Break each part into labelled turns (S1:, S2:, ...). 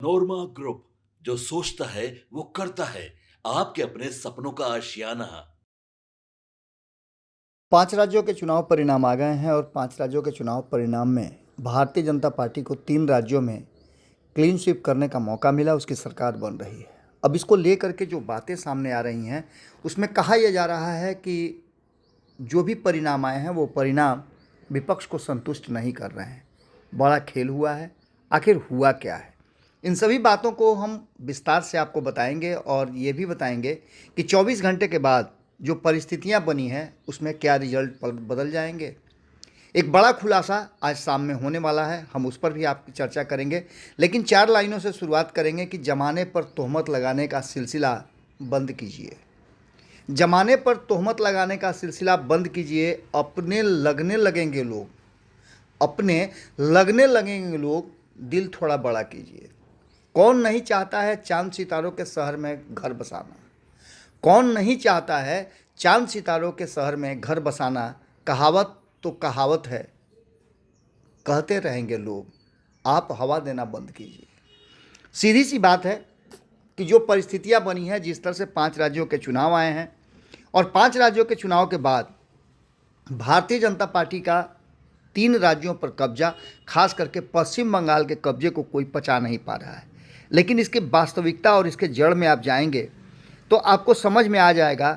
S1: नोरमा group, जो सोचता है वो करता है। आपके अपने सपनों का आशियाना।
S2: 5 राज्यों के चुनाव परिणाम आ गए हैं और 5 राज्यों के चुनाव परिणाम में भारतीय जनता पार्टी को 3 राज्यों में क्लीन स्वीप करने का मौका मिला, उसकी सरकार बन रही है। अब इसको लेकर के जो बातें सामने आ रही हैं उसमें कहा यह जा रहा है कि जो भी परिणाम आए हैं वो परिणाम विपक्ष को संतुष्ट नहीं कर रहे हैं। बड़ा खेल हुआ है, आखिर हुआ क्या है? इन सभी बातों को हम विस्तार से आपको बताएंगे और ये भी बताएंगे कि 24 घंटे के बाद जो परिस्थितियां बनी हैं उसमें क्या रिजल्ट बदल जाएंगे। एक बड़ा खुलासा आज शाम में होने वाला है, हम उस पर भी आपकी चर्चा करेंगे। लेकिन 4 लाइनों से शुरुआत करेंगे कि जमाने पर तोहमत लगाने का सिलसिला बंद कीजिए। जमाने पर तोहमत लगाने का सिलसिला बंद कीजिए। अपने लगने लगेंगे लोग, दिल थोड़ा बड़ा कीजिए। कौन नहीं चाहता है चांद सितारों के शहर में घर बसाना? कौन नहीं चाहता है चांद सितारों के शहर में घर बसाना? कहावत तो कहावत है, कहते रहेंगे लोग। आप हवा देना बंद कीजिए। सीधी सी बात है कि जो परिस्थितियां बनी हैं, जिस तरह से 5 राज्यों के चुनाव आए हैं और 5 राज्यों के चुनाव के बाद भारतीय जनता पार्टी का 3 राज्यों पर कब्जा, खास करके पश्चिम बंगाल के कब्जे को कोई पचा नहीं पा रहा है। लेकिन इसकी वास्तविकता और इसके जड़ में आप जाएंगे तो आपको समझ में आ जाएगा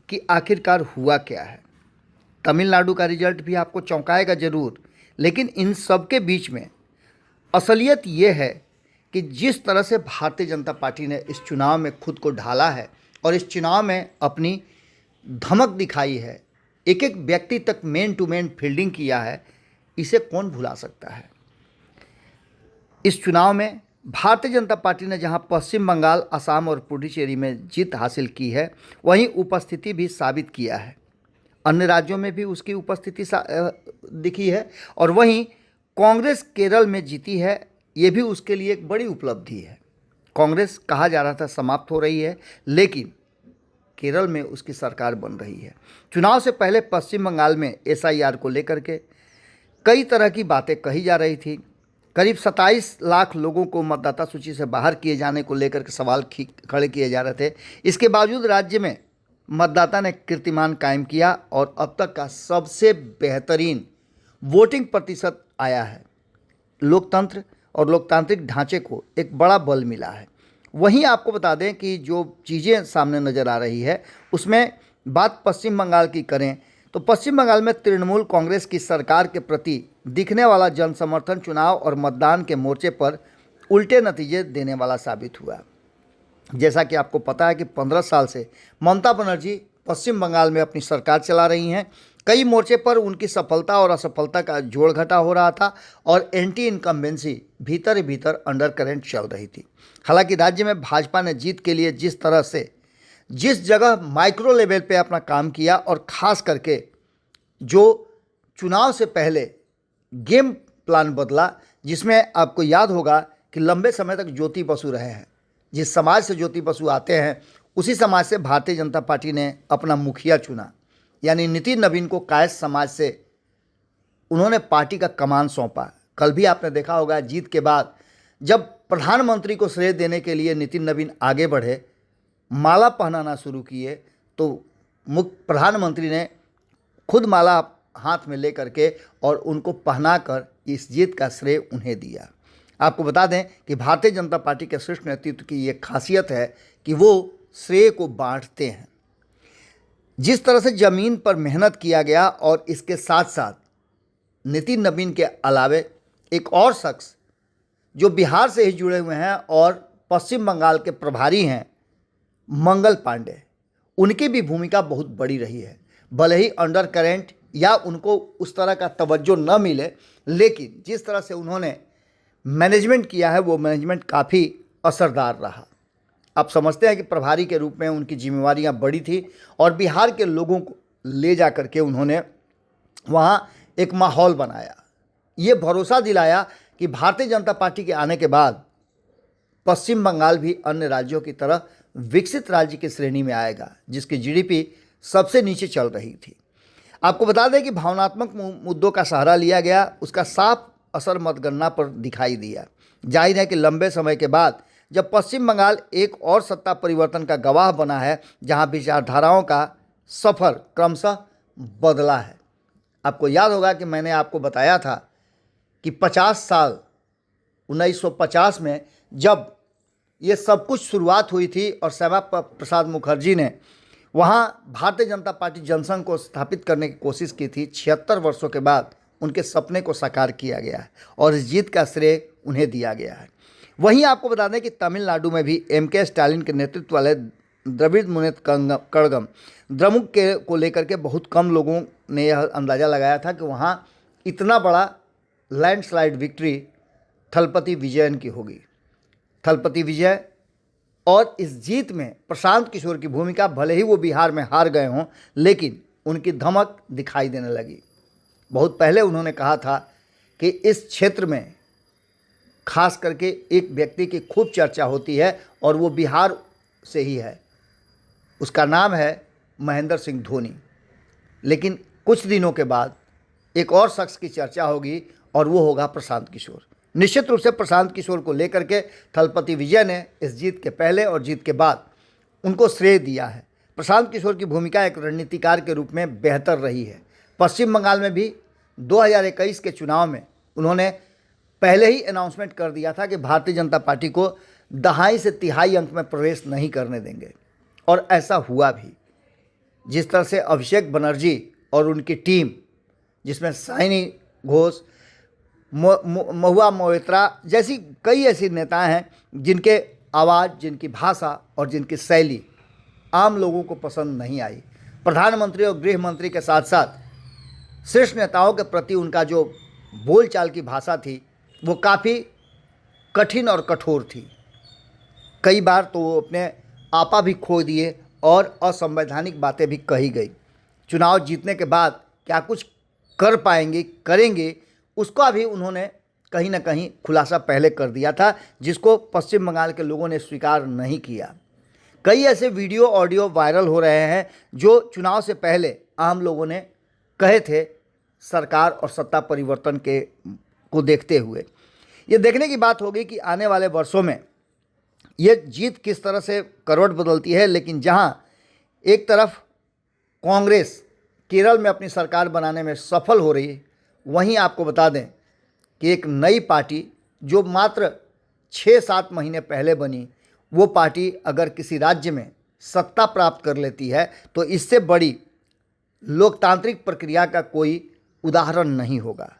S2: कि आखिरकार हुआ क्या है। तमिलनाडु का रिजल्ट भी आपको चौंकाएगा ज़रूर, लेकिन इन सब के बीच में असलियत ये है कि जिस तरह से भारतीय जनता पार्टी ने इस चुनाव में खुद को ढाला है और इस चुनाव में अपनी धमक दिखाई है, एक एक व्यक्ति तक मैन टू मैन फील्डिंग किया है, इसे कौन भुला सकता है। इस चुनाव में भारतीय जनता पार्टी ने जहां पश्चिम बंगाल, असम और पुडुचेरी में जीत हासिल की है, वहीं उपस्थिति भी साबित किया है। अन्य राज्यों में भी उसकी उपस्थिति दिखी है और वहीं कांग्रेस केरल में जीती है। ये भी उसके लिए एक बड़ी उपलब्धि है। कांग्रेस कहा जा रहा था समाप्त हो रही है, लेकिन केरल में उसकी सरकार बन रही है। चुनाव से पहले पश्चिम बंगाल में एसआईआर को लेकर के कई तरह की बातें कही जा रही थी। करीब 27 लाख लोगों को मतदाता सूची से बाहर किए जाने को लेकर के सवाल खड़े किए जा रहे थे। इसके बावजूद राज्य में मतदाता ने कीर्तिमान कायम किया और अब तक का सबसे बेहतरीन वोटिंग प्रतिशत आया है। लोकतंत्र और लोकतांत्रिक ढांचे को एक बड़ा बल मिला है। वहीं आपको बता दें कि जो चीज़ें सामने नज़र आ रही है उसमें बात पश्चिम बंगाल की करें तो पश्चिम बंगाल में तृणमूल कांग्रेस की सरकार के प्रति दिखने वाला जन समर्थन चुनाव और मतदान के मोर्चे पर उल्टे नतीजे देने वाला साबित हुआ। जैसा कि आपको पता है कि 15 साल से ममता बनर्जी पश्चिम बंगाल में अपनी सरकार चला रही हैं। कई मोर्चे पर उनकी सफलता और असफलता का जोड़ घटा हो रहा था और एंटी इनकम्बेंसी भीतर ही भीतर अंडर करेंट चल रही थी। हालांकि राज्य में भाजपा ने जीत के लिए जिस तरह से जिस जगह माइक्रो लेवल पे अपना काम किया और ख़ास करके जो चुनाव से पहले गेम प्लान बदला, जिसमें आपको याद होगा कि लंबे समय तक ज्योति बसु रहे हैं। जिस समाज से ज्योति बसु आते हैं उसी समाज से भारतीय जनता पार्टी ने अपना मुखिया चुना, यानी नितिन नवीन को कायस्थ समाज से उन्होंने पार्टी का कमान सौंपा। कल भी आपने देखा होगा जीत के बाद जब प्रधानमंत्री को श्रेय देने के लिए नितिन नवीन आगे बढ़े, माला पहनाना शुरू किए, तो प्रधानमंत्री ने खुद माला हाथ में ले करके और उनको पहनाकर इस जीत का श्रेय उन्हें दिया। आपको बता दें कि भारतीय जनता पार्टी के शीर्ष नेतृत्व की ये खासियत है कि वो श्रेय को बांटते हैं। जिस तरह से ज़मीन पर मेहनत किया गया और इसके साथ साथ नितिन नवीन के अलावे एक और शख्स जो बिहार से ही जुड़े हुए हैं और पश्चिम बंगाल के प्रभारी हैं, मंगल पांडे, उनकी भी भूमिका बहुत बड़ी रही है। भले ही अंडर करेंट या उनको उस तरह का तवज्जो न मिले, लेकिन जिस तरह से उन्होंने मैनेजमेंट किया है वो मैनेजमेंट काफ़ी असरदार रहा। आप समझते हैं कि प्रभारी के रूप में उनकी जिम्मेवारियां बड़ी थी और बिहार के लोगों को ले जा करके उन्होंने वहाँ एक माहौल बनाया, ये भरोसा दिलाया कि भारतीय जनता पार्टी के आने के बाद पश्चिम बंगाल भी अन्य राज्यों की तरह विकसित राज्य की श्रेणी में आएगा, जिसकी जीडीपी सबसे नीचे चल रही थी। आपको बता दें कि भावनात्मक मुद्दों का सहारा लिया गया, उसका साफ असर मतगणना पर दिखाई दिया। जाहिर है कि लंबे समय के बाद जब पश्चिम बंगाल एक और सत्ता परिवर्तन का गवाह बना है, जहां विचारधाराओं का सफ़र क्रमशः बदला है। आपको याद होगा कि मैंने आपको बताया था कि 50 साल 1950 में जब ये सब कुछ शुरुआत हुई थी और श्यामा प्रसाद मुखर्जी ने वहाँ भारतीय जनता पार्टी जनसंघ को स्थापित करने की कोशिश की थी, 76 वर्षों के बाद उनके सपने को साकार किया गया है और इस जीत का श्रेय उन्हें दिया गया है। वहीं आपको बता दें कि तमिलनाडु में भी एम.के. स्टालिन के नेतृत्व वाले द्रविड़ मुनेत्र कड़गम द्रमुक के को लेकर के बहुत कम लोगों ने यह अंदाज़ा लगाया था कि वहाँ इतना बड़ा लैंडस्लाइड विक्ट्री थलपति विजयन की होगी। थलपति विजय और इस जीत में प्रशांत किशोर की भूमिका, भले ही वो बिहार में हार गए हों, लेकिन उनकी धमक दिखाई देने लगी। बहुत पहले उन्होंने कहा था कि इस क्षेत्र में खास करके एक व्यक्ति की खूब चर्चा होती है और वो बिहार से ही है, उसका नाम है महेंद्र सिंह धोनी। लेकिन कुछ दिनों के बाद एक और शख्स की चर्चा होगी और वो होगा प्रशांत किशोर। निश्चित रूप से प्रशांत किशोर को लेकर के थलपति विजय ने इस जीत के पहले और जीत के बाद उनको श्रेय दिया है। प्रशांत किशोर की भूमिका एक रणनीतिकार के रूप में बेहतर रही है। पश्चिम बंगाल में भी 2021 के चुनाव में उन्होंने पहले ही अनाउंसमेंट कर दिया था कि भारतीय जनता पार्टी को दहाई से तिहाई अंक में प्रवेश नहीं करने देंगे और ऐसा हुआ भी। जिस तरह से अभिषेक बनर्जी और उनकी टीम, जिसमें साइनी घोष, महुआ मोइत्रा जैसी कई ऐसी नेता हैं जिनके आवाज़, जिनकी भाषा और जिनकी शैली आम लोगों को पसंद नहीं आई। प्रधानमंत्री और गृह मंत्री के साथ साथ शीर्ष नेताओं के प्रति उनका जो बोलचाल की भाषा थी वो काफ़ी कठिन और कठोर थी। कई बार तो वो अपने आपा भी खो दिए और असंवैधानिक बातें भी कही गई। चुनाव जीतने के बाद क्या कुछ कर पाएंगे, करेंगे, उसका भी उन्होंने कहीं ना कहीं खुलासा पहले कर दिया था, जिसको पश्चिम बंगाल के लोगों ने स्वीकार नहीं किया। कई ऐसे वीडियो ऑडियो वायरल हो रहे हैं जो चुनाव से पहले आम लोगों ने कहे थे सरकार और सत्ता परिवर्तन को देखते हुए। ये देखने की बात होगी कि आने वाले वर्षों में ये जीत किस तरह से करवट बदलती है। लेकिन जहाँ एक तरफ कांग्रेस केरल में अपनी सरकार बनाने में सफल हो रही है, वहीं आपको बता दें कि एक नई पार्टी जो मात्र 6-7 महीने पहले बनी, वो पार्टी अगर किसी राज्य में सत्ता प्राप्त कर लेती है तो इससे बड़ी लोकतांत्रिक प्रक्रिया का कोई उदाहरण नहीं होगा।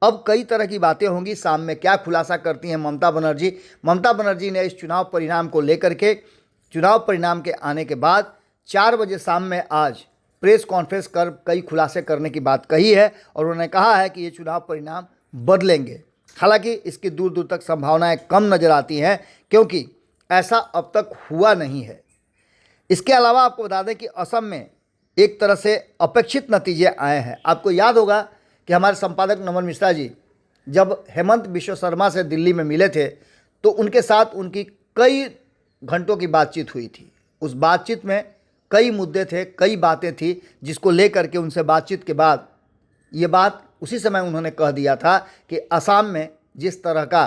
S2: अब कई तरह की बातें होंगी। शाम में क्या खुलासा करती हैं ममता बनर्जी। ममता बनर्जी ने इस चुनाव परिणाम को लेकर के, चुनाव परिणाम के आने के बाद 4 बजे शाम में आज प्रेस कॉन्फ्रेंस कर कई खुलासे करने की बात कही है और उन्होंने कहा है कि ये चुनाव परिणाम बदलेंगे। हालांकि इसकी दूर दूर तक संभावनाएं कम नज़र आती हैं क्योंकि ऐसा अब तक हुआ नहीं है। इसके अलावा आपको बता दें कि असम में एक तरह से अपेक्षित नतीजे आए हैं। आपको याद होगा कि हमारे संपादक नमन मिश्रा जी जब हेमंत बिश्व शर्मा से दिल्ली में मिले थे तो उनके साथ उनकी कई घंटों की बातचीत हुई थी। उस बातचीत में कई मुद्दे थे, कई बातें थी, जिसको लेकर के उनसे बातचीत के बाद ये बात उसी समय उन्होंने कह दिया था कि असम में जिस तरह का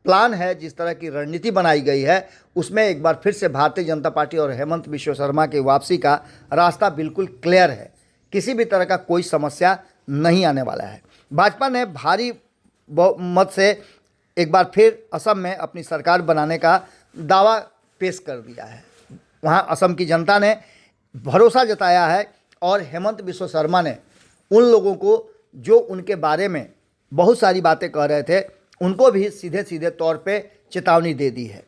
S2: प्लान है, जिस तरह की रणनीति बनाई गई है, उसमें एक बार फिर से भारतीय जनता पार्टी और हेमंत बिश्व शर्मा की वापसी का रास्ता बिल्कुल क्लियर है। किसी भी तरह का कोई समस्या नहीं आने वाला है। भाजपा ने भारी मत से एक बार फिर असम में अपनी सरकार बनाने का दावा पेश कर दिया है। वहाँ असम की जनता ने भरोसा जताया है और हेमंत बिश्व शर्मा ने उन लोगों को जो उनके बारे में बहुत सारी बातें कह रहे थे, उनको भी सीधे सीधे तौर पे चेतावनी दे दी है।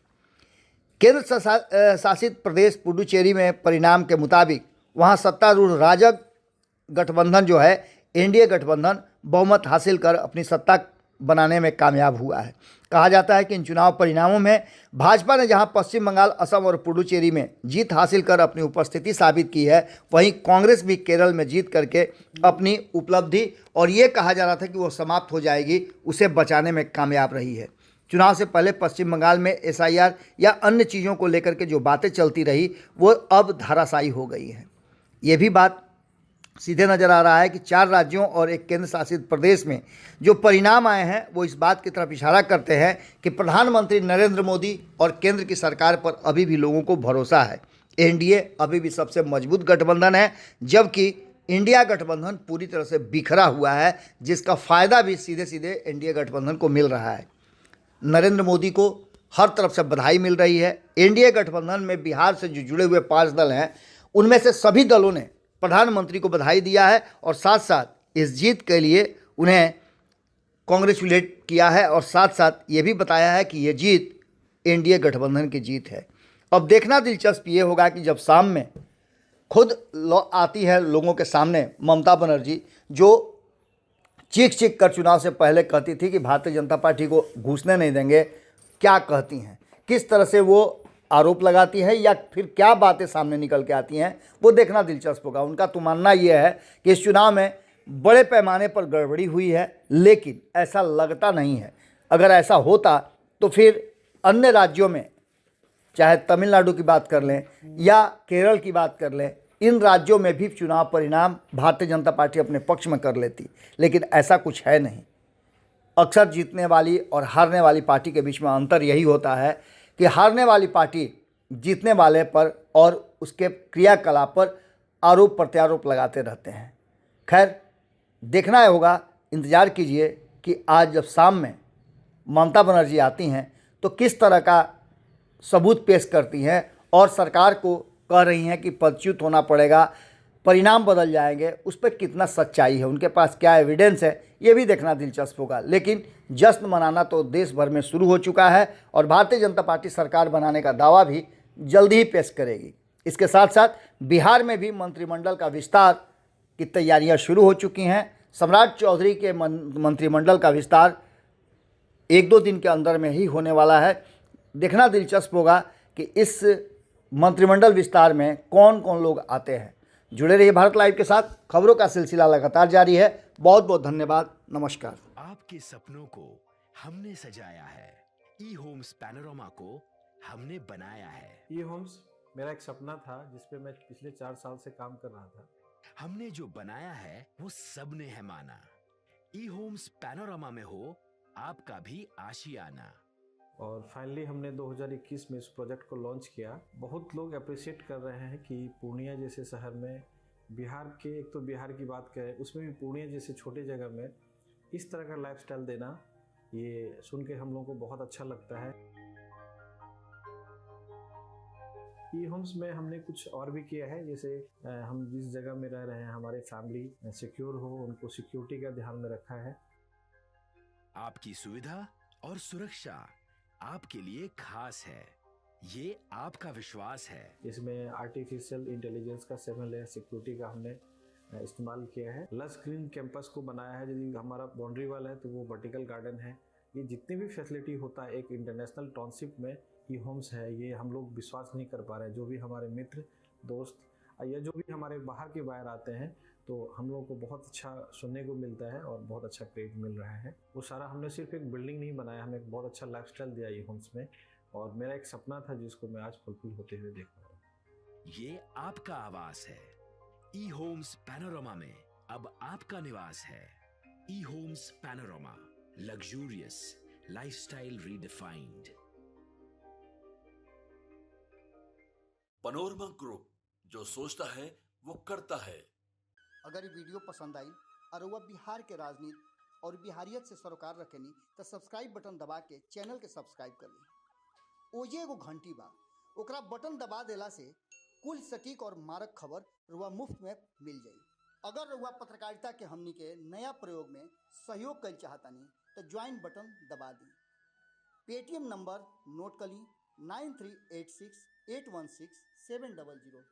S2: केंद्र शासित प्रदेश पुडुचेरी में परिणाम के मुताबिक वहाँ सत्तारूढ़ राजग गठबंधन जो है, एनडीए गठबंधन, बहुमत हासिल कर अपनी सत्ता बनाने में कामयाब हुआ है। कहा जाता है कि इन चुनाव परिणामों में भाजपा ने जहां पश्चिम बंगाल, असम और पुडुचेरी में जीत हासिल कर अपनी उपस्थिति साबित की है, वहीं कांग्रेस भी केरल में जीत करके अपनी उपलब्धि, और ये कहा जा रहा था कि वो समाप्त हो जाएगी, उसे बचाने में कामयाब रही है। चुनाव से पहले पश्चिम बंगाल में एसआईआर या अन्य चीज़ों को लेकर के जो बातें चलती रही वो अब धाराशायी हो गई हैं। ये भी बात सीधे नजर आ रहा है कि 4 राज्यों और एक केंद्र शासित प्रदेश में जो परिणाम आए हैं वो इस बात की तरफ इशारा करते हैं कि प्रधानमंत्री नरेंद्र मोदी और केंद्र की सरकार पर अभी भी लोगों को भरोसा है। एनडीए अभी भी सबसे मजबूत गठबंधन है, जबकि इंडिया गठबंधन पूरी तरह से बिखरा हुआ है, जिसका फायदा भी सीधे सीधे एनडीए गठबंधन को मिल रहा है। नरेंद्र मोदी को हर तरफ से बधाई मिल रही है। एनडीए गठबंधन में बिहार से जो जुड़े हुए 5 दल हैं, उनमें से सभी दलों ने प्रधानमंत्री को बधाई दिया है और साथ साथ इस जीत के लिए उन्हें कांग्रेचुलेट किया है और साथ साथ ये भी बताया है कि ये जीत एनडीए गठबंधन की जीत है। अब देखना दिलचस्प ये होगा कि जब शाम में खुद आती है लोगों के सामने ममता बनर्जी, जो चीख चीख कर चुनाव से पहले कहती थी कि भारतीय जनता पार्टी को घुसने नहीं देंगे, क्या कहती हैं, किस तरह से वो आरोप लगाती है या फिर क्या बातें सामने निकल के आती हैं, वो देखना दिलचस्प होगा। उनका तो मानना ये है कि इस चुनाव में बड़े पैमाने पर गड़बड़ी हुई है, लेकिन ऐसा लगता नहीं है। अगर ऐसा होता तो फिर अन्य राज्यों में, चाहे तमिलनाडु की बात कर लें या केरल की बात कर लें, इन राज्यों में भी चुनाव परिणाम भारतीय जनता पार्टी अपने पक्ष में कर लेती, लेकिन ऐसा कुछ है नहीं। अक्सर जीतने वाली और हारने वाली पार्टी के बीच में अंतर यही होता है कि हारने वाली पार्टी जीतने वाले पर और उसके क्रियाकलाप पर आरोप प्रत्यारोप लगाते रहते हैं। खैर, देखना होगा, इंतज़ार कीजिए कि आज जब शाम में ममता बनर्जी आती हैं तो किस तरह का सबूत पेश करती हैं और सरकार को कह रही हैं कि पदच्युत होना पड़ेगा, परिणाम बदल जाएंगे, उस पर कितना सच्चाई है, उनके पास क्या एविडेंस है, ये भी देखना दिलचस्प होगा। लेकिन जश्न मनाना तो देश भर में शुरू हो चुका है और भारतीय जनता पार्टी सरकार बनाने का दावा भी जल्दी ही पेश करेगी। इसके साथ साथ बिहार में भी मंत्रिमंडल का विस्तार की तैयारियां शुरू हो चुकी हैं। सम्राट चौधरी के मंत्रिमंडल का विस्तार 1-2 दिन के अंदर में ही होने वाला है। देखना दिलचस्प होगा कि इस मंत्रिमंडल विस्तार में कौन कौन लोग आते हैं। जुड़े रहिए भारत लाइव के साथ, खबरों का सिलसिला लगातार जारी है। बहुत बहुत धन्यवाद, नमस्कार।
S3: आपके सपनों को हमने सजाया है, ई होम्स पैनोरामा को हमने बनाया है।
S4: ई होम्स मेरा एक सपना था जिस पे मैं पिछले 4 साल से काम कर रहा था।
S3: हमने जो बनाया है वो सबने है माना। ई होम्स पैनोरामा में हो आपका भी आशियाना।
S4: और फाइनली हमने 2021 में इस प्रोजेक्ट को लॉन्च किया। बहुत लोग अप्रिशिएट कर रहे हैं कि पूर्णिया जैसे शहर में, बिहार के, एक तो बिहार की बात करें उसमें भी पूर्णिया जैसे छोटे जगह में इस तरह का लाइफस्टाइल देना, ये सुन के हम लोगों को बहुत अच्छा लगता है। ई होम्स में हमने कुछ और भी किया है, जैसे हम जिस जगह में रह रहे हैं हमारे फैमिली सिक्योर हो, उनको सिक्योरिटी का ध्यान में रखा है।
S3: आपकी सुविधा और सुरक्षा आपके लिए खास है, ये आपका विश्वास है।
S4: इसमें आर्टिफिशियल इंटेलिजेंस का 7 लेयर सिक्योरिटी का हमने इस्तेमाल किया है। लस ग्रीन कैंपस को बनाया है। यदि हमारा बाउंड्री वाल है तो वो वर्टिकल गार्डन है। ये जितनी भी फैसिलिटी होता है एक इंटरनेशनल टाउनशिप में ई होम्स है, ये हम लोग विश्वास नहीं कर पा रहे हैं। जो भी हमारे मित्र दोस्त या जो भी हमारे बाहर आते हैं तो हम लोगों को बहुत अच्छा सुनने को मिलता है और बहुत अच्छा क्रेडिट मिल रहा है। वो सारा हमने सिर्फ एक बिल्डिंग नहीं बनाया, हमें एक बहुत अच्छा लाइफस्टाइल दिया ई होम्स में, और मेरा एक सपना था जिसको मैं आज फुलफिल होते हुए देख रहा हूँ।
S3: ये आपका आवास है। ई होम्स पैनोरामा में अब आपका निवास है। E Homes Panorama, luxurious lifestyle redefined.
S1: Panorama group, जो सोचता है वो करता है।
S2: अगर ये वीडियो पसंद आई और वह बिहार के राजनीति और बिहारियत से सरोकार रखेनी तो सब्सक्राइब बटन दबा के चैनल के सब्सक्राइब कर ली। ओजे एगो घंटी बा, ओकरा बटन दबा देला से कुल सटीक और मारक खबर रुआ मुफ्त में मिल जाई। अगर रुआ पत्रकारिता के हमनी के नया प्रयोग में सहयोग कर चाहतानी तो ज्वाइन बटन दबा दी। पेटीएम नंबर नोट कर ली 9386816700।